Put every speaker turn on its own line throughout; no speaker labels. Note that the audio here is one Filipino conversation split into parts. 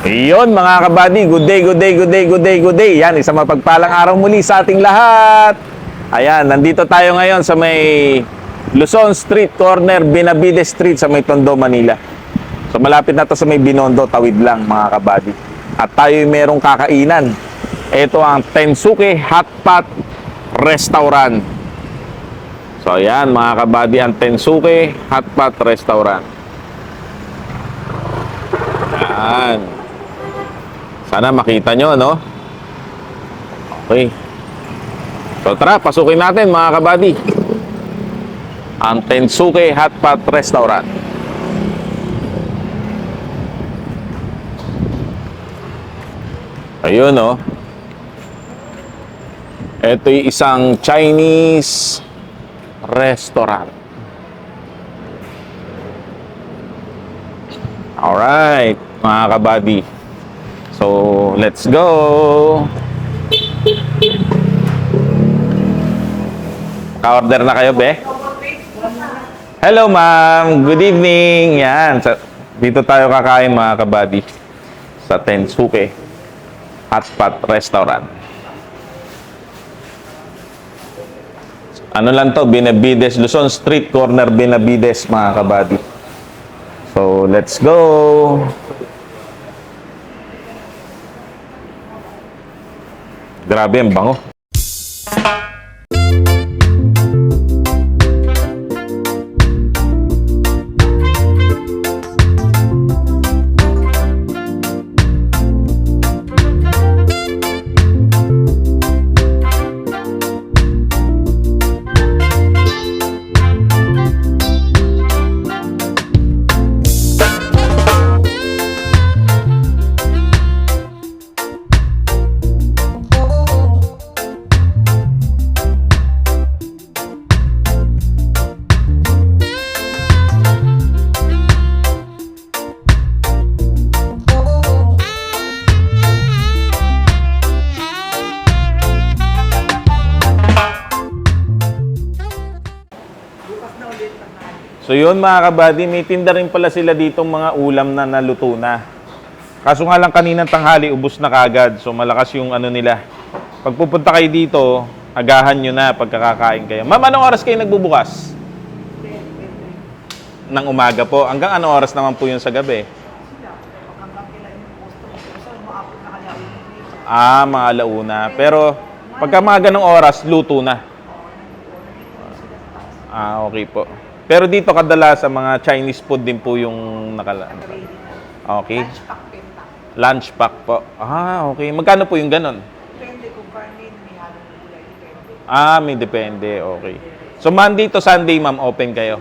Iyon mga kabady, good day, good day, good day, good day, good day. Yan, isang mapagpalang araw muli sa ating lahat. Ayan, nandito tayo ngayon sa may Luzon Street, corner Benavides Street sa may Tondo, Manila. So malapit na to sa may Binondo, tawid lang mga kabady. At tayo merong kakainan. Ito ang Tensuke Hotpot Restaurant. So ayan mga kabady, ang Tensuke Hotpot Restaurant. Ayan. Sana makita nyo, no? Okay. So tara, pasukin natin mga kabady ang Tensuke Hotpot Restaurant. Ayun, no? Ito'y isang Chinese restaurant. Alright, mga kabady. So, let's go! Ka-order na kayo, be? Hello, ma'am. Good evening. Yan. Dito tayo kakain, mga kabady. Sa Tensuke Hotpot Restaurant. Ano lang to? Benavides, Luzon Street, corner Benavides, mga kabady. So, let's go! Grabe, ang bango. So yun mga kabady, may tinda rin pala sila ditong mga ulam na naluto na. Kaso nga lang kaninang tanghali, ubos na kagad. So malakas yung ano nila. Pag pupunta kayo dito, agahan nyo na pagkakakain kayo. Ma'am, anong oras kayo nagbubukas? Nang umaga po. Hanggang anong oras naman po yun sa gabi? Mga alauna. Pero pagka mga ganong oras, luto na. Okay po. Pero dito kadalasan mga Chinese food din po yung nakalaan. Okay. Lunch pack po. Okay. Magkano po yung ganon?
Depende kung karne, may halong gulay. Depende.
May depende. Okay. So Monday to Sunday, ma'am, open kayo.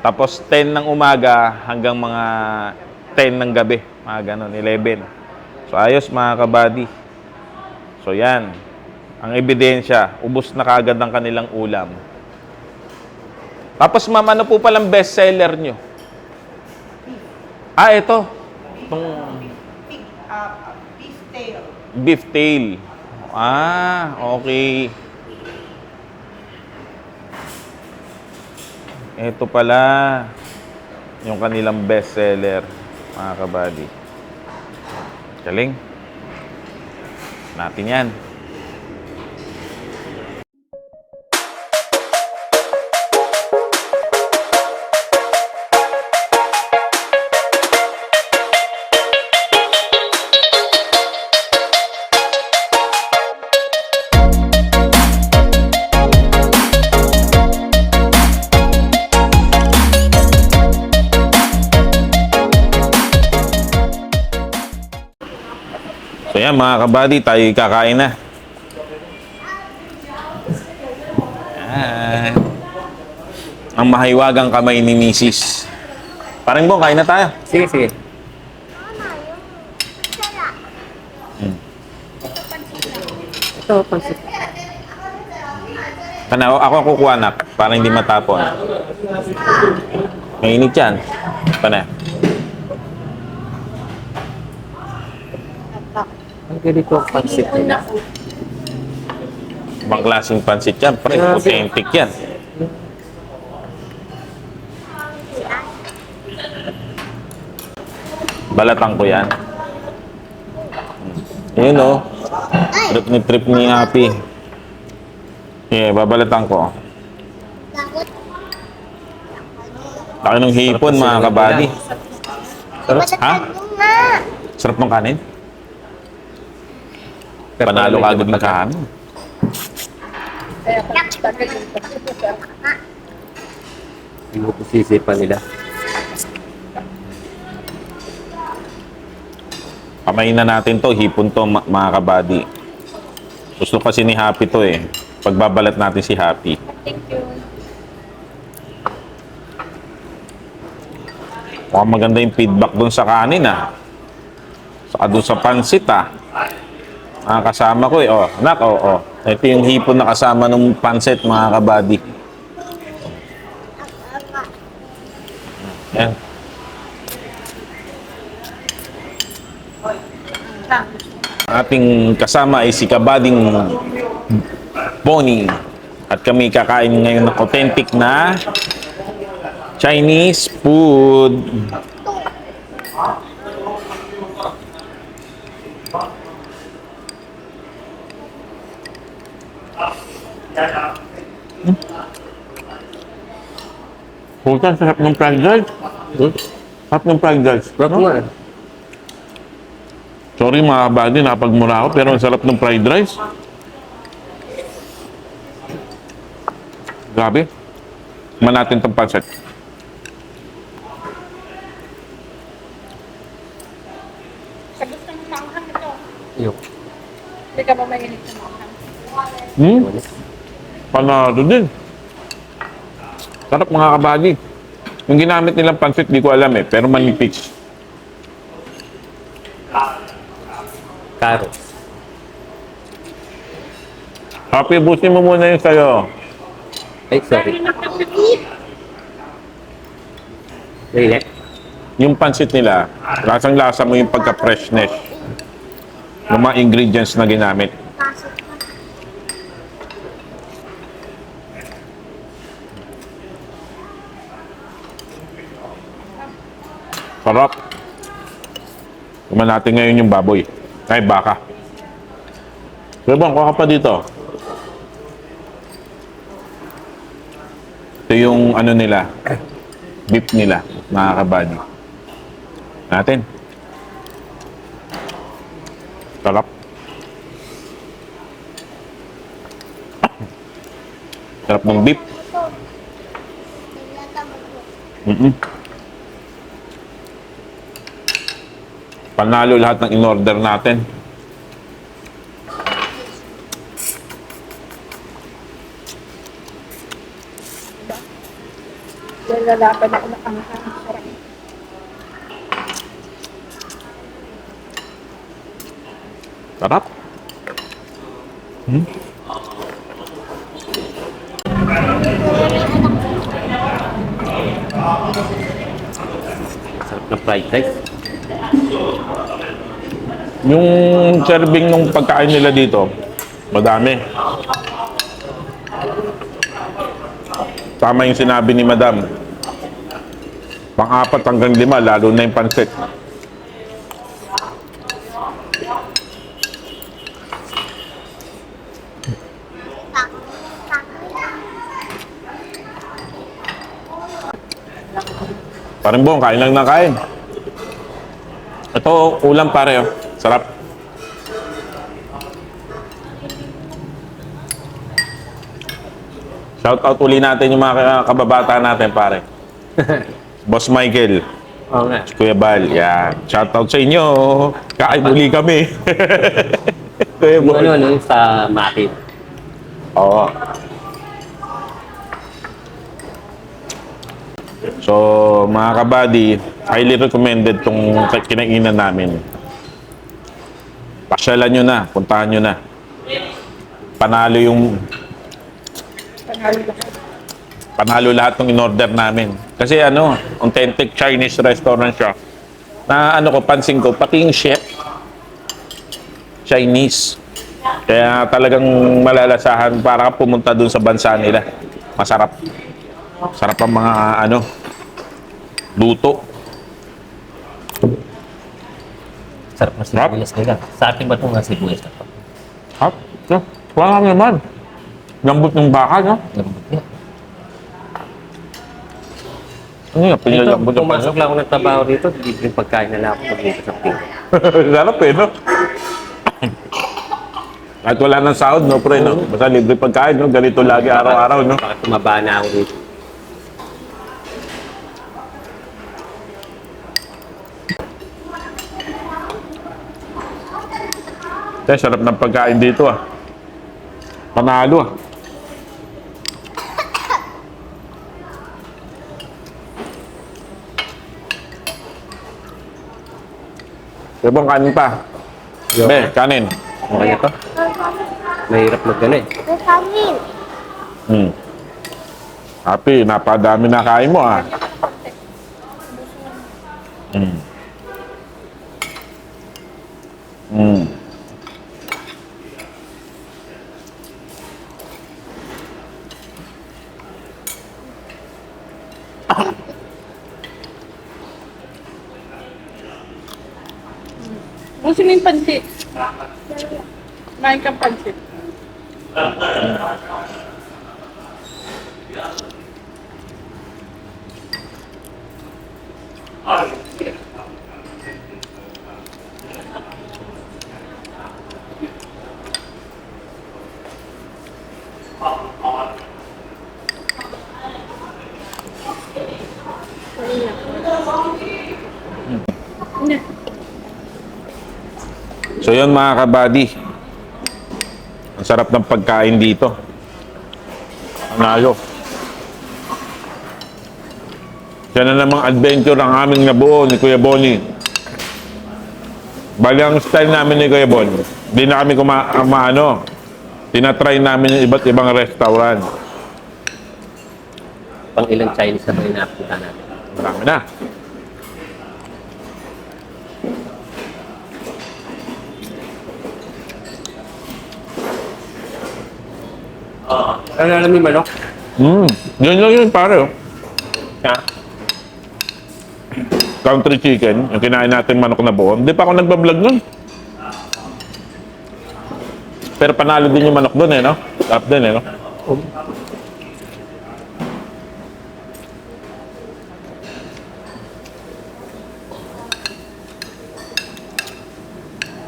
Tapos 10 ng umaga hanggang mga 10 ng gabi. Mga ganon, 11. So ayos mga kabady. So yan. Ang ebidensya, ubos na kagad ang kanilang ulam. Tapos ma'am, ano po palang best seller nyo? Ito.
Beef tail.
Beef tail. Okay. Ito pala yung kanilang best seller, mga kabady. Galing. Natin yan. So yan mga kabady, tayo kakain na. Yan. Ang mahiwagang kamay ni Mrs. Parang kain na tayo.
Sige, sige. Ito, pansit.
Ako ang kukuha na, para hindi matapon. Mainit yan. Pana.
Ang ganito ang pansit nila.
Ibang klaseng pansit yan. Parang authentic yan. Balatan ko yan. Yun o. Trip ni Happy. Yeah, babalatan ko. Laki ng hipon, mga kabady. Ha? Sarap ng kanin? Panalo ka agad ng kanin.
Pinupusisi pa nila.
Kamayin na natin to, hipon to, mga kabady. Gusto kasi ni Happy to eh. Pagbabalat natin si Happy.
Thank you.
Mukhang maganda yung feedback dun sa kanin ah. Saka dun sa pansit ah. Mga kasama ko eh. Oh, anak, oh. Ito yung hipon na kasama ng pansit, mga kabady. Yan. Ating kasama ay si Kabading Bonnie. At kami kakain ngayon ng authentic na Chinese food. Puta, sarap ng fried rice. Sarap ng fried rice.
Sarap nga eh.
Sorry mga kabady, napagmura ako, pero ang sarap ng fried rice. Grabe. Tikman natin itong pancit.
Sa gusto mong maanghang ito.
Yung.
Hindi ka ba mahilig sa maanghang?
Panalo din. Sarap mga kabady. Yung ginamit nilang pancit, di ko alam eh, pero manipis.
Carrots.
Happy, busin mo muna yung sa'yo.
Ay, sorry. Really?
Yung pancit nila, lasang-lasa mo yung pagka-freshness ng mga ingredients na ginamit. Sarap. Kumain natin ngayon yung baboy. Ay, baka. Bebang, kuha ka pa dito. Ito yung ano nila, beef nila, mga kabady. Natin. Sarap. Sarap ng beef. Panalo lahat ng in-order natin.
Lalaban ako ng anghang. Sarap.
Sarap.
Sarap na fried rice.
Yung serving ng pagkain nila dito, madami. Tama yung sinabi ni Madam. Pang-4 hanggang 5, lalo na yung pansit. Parang buong, kain lang na kain. Ito, ulam pare. Oh. Sarap. Shout out uli natin yung mga kababata natin, pare. Boss Michael,
Oo nga.
Kuya Bal, yan. Shout out sa inyo. Kain uli kami. Kuya
Yung
Bal.
ano, sa Makit.
Oo. So, mga kabady, highly recommended tong kinainan namin. Pasyalan nyo na, puntahan nyo na. Panalo yung panalo lahat ng in-order namin. Kasi ano, authentic Chinese restaurant siya. Na ano ko, pansin ko, pati yung chef, Chinese. Kaya talagang malalasahan para ka pumunta dun sa bansa nila. Masarap. Sarap ang mga ano, luto.
Sarap na sibuyas nila. Sa atin ba itong sibuyas na to?
Hap? Wala naman. Lambot ng baka, no?
Lambot niya.
Ano nga,
Ito,
pinalambot ng
pumasok lang ako ng trabaho dito, libreng pagkain na lang ako dito sa ping.
Sarap eh, no? Kahit wala ng sahod, no, pre, no? Basta libre pagkain, no? Ganito lagi araw-araw, no?
Bakit tumaba na ako dito?
Kaya sarap ng pagkain dito, ah. Panalo, ah. Ibang kanin pa. Be, kanin.
Okay na to? Mahirap mag-ano eh.
Happy, napadami na kain mo, ah. Mm. Mm.
Gusto mo yung pansit? Kumain kang pansit. Hindi.
So yun mga kabady. Ang sarap ng pagkain dito. Panalo. Yan na namang adventure ang aming nabuo ni Kuya Bonnie. Bali ang style namin ni Kuya Bon, di na kami tinatry namin yung iba't ibang restaurant.
Pang ilang Chinese na ba yung napunta natin?
Marami na.
Ano alam yung manok?
Yun lang yun pare. Oh.
Ha?
Country chicken, yung kinain natin manok na buo. Hindi pa ako nagbablog nun. Pero panalo din yung manok dun eh, no? Top din eh, no?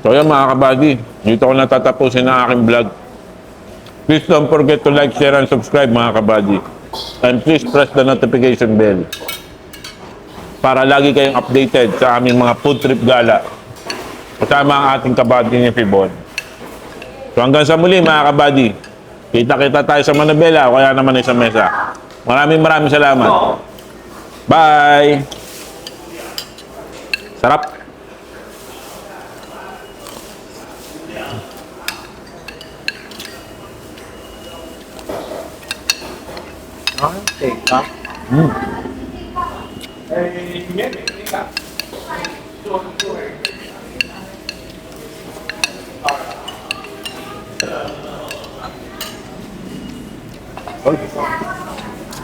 So yan mga kabady, dito ko natatapusin ang aking vlog. Please don't forget to like, share, and subscribe mga kabady. And please press the notification bell para lagi kayong updated sa aming mga food trip gala kasama ang ating kabady ni Fibon. So hanggang sa muli mga kabady, kita-kita tayo sa Manabela o kaya naman sa mesa. Maraming salamat. Bye! Sarap!
Okay, ha?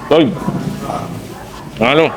Toy! Ano?